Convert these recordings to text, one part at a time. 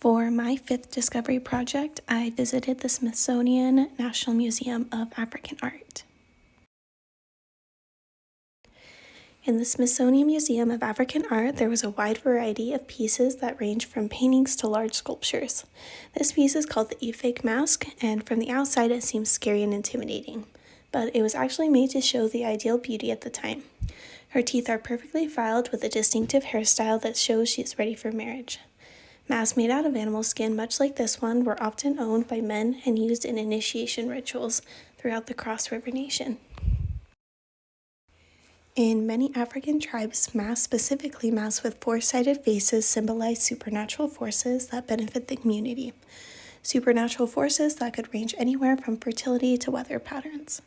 For my fifth discovery project, I visited the Smithsonian National Museum of African Art. In the Smithsonian Museum of African Art, there was a wide variety of pieces that range from paintings to large sculptures. This piece is called the Efik mask, and from the outside it seems scary and intimidating, but it was actually made to show the ideal beauty at the time. Her teeth are perfectly filed with a distinctive hairstyle that shows she is ready for marriage. Masks made out of animal skin, much like this one, were often owned by men and used in initiation rituals throughout the Cross River Nation. In many African tribes, masks, specifically masks with four-sided faces, symbolize supernatural forces that benefit the community. Supernatural forces that could range anywhere from fertility to weather patterns.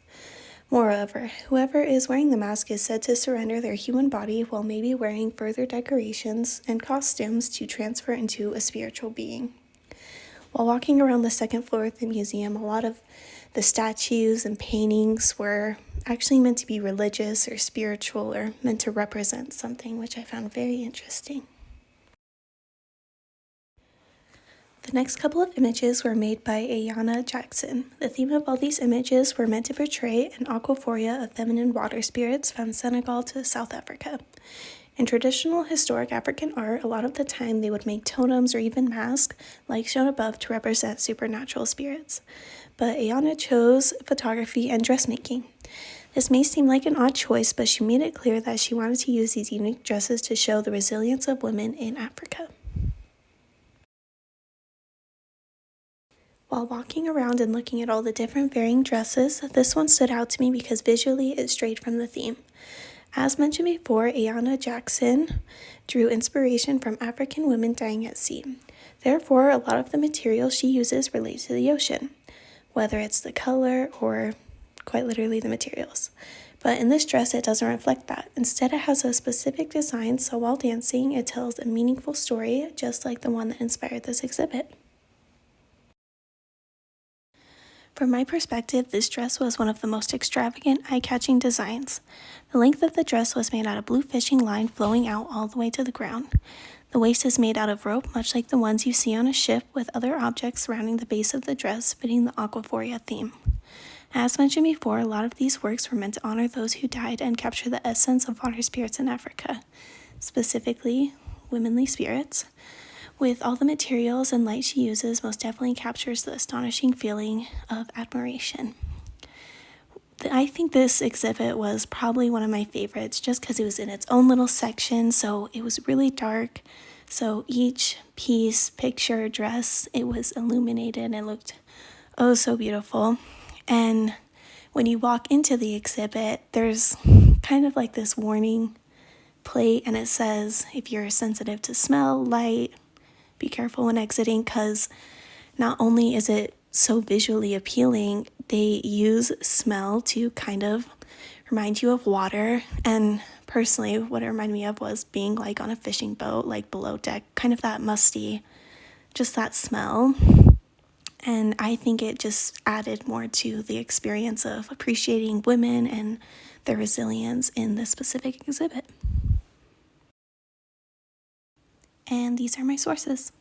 Moreover, whoever is wearing the mask is said to surrender their human body while maybe wearing further decorations and costumes to transfer into a spiritual being. While walking around the second floor of the museum, a lot of the statues and paintings were actually meant to be religious or spiritual or meant to represent something, which I found very interesting. The next couple of images were made by Ayanna Jackson. The theme of all these images were meant to portray an aquaphoria of feminine water spirits from Senegal to South Africa. In traditional historic African art, a lot of the time they would make totems or even masks, like shown above, to represent supernatural spirits. But Ayanna chose photography and dressmaking. This may seem like an odd choice, but she made it clear that she wanted to use these unique dresses to show the resilience of women in Africa. While walking around and looking at all the different varying dresses, this one stood out to me because visually it strayed from the theme. As mentioned before, Ayanna Jackson drew inspiration from African women dying at sea. Therefore, a lot of the materials she uses relate to the ocean, whether it's the color or quite literally the materials. But in this dress, it doesn't reflect that. Instead, it has a specific design, so while dancing, it tells a meaningful story, just like the one that inspired this exhibit. From my perspective, this dress was one of the most extravagant, eye-catching designs. The length of the dress was made out of blue fishing line flowing out all the way to the ground. The waist is made out of rope, much like the ones you see on a ship, with other objects surrounding the base of the dress fitting the aquaphoria theme. As mentioned before, a lot of these works were meant to honor those who died and capture the essence of water spirits in Africa, specifically womanly spirits. With all the materials and light she uses, most definitely captures the astonishing feeling of admiration. I think this exhibit was probably one of my favorites just because it was in its own little section, so it was really dark. So each piece, picture, dress, it was illuminated and it looked oh so beautiful. And when you walk into the exhibit, there's kind of like this warning plate, and it says if you're sensitive to smell, light, be careful when exiting, because not only is it so visually appealing, they use smell to kind of remind you of water. And personally, what it reminded me of was being like on a fishing boat, like below deck, kind of that musty, just that smell. And I think it just added more to the experience of appreciating women and their resilience in this specific exhibit. And these are my sources.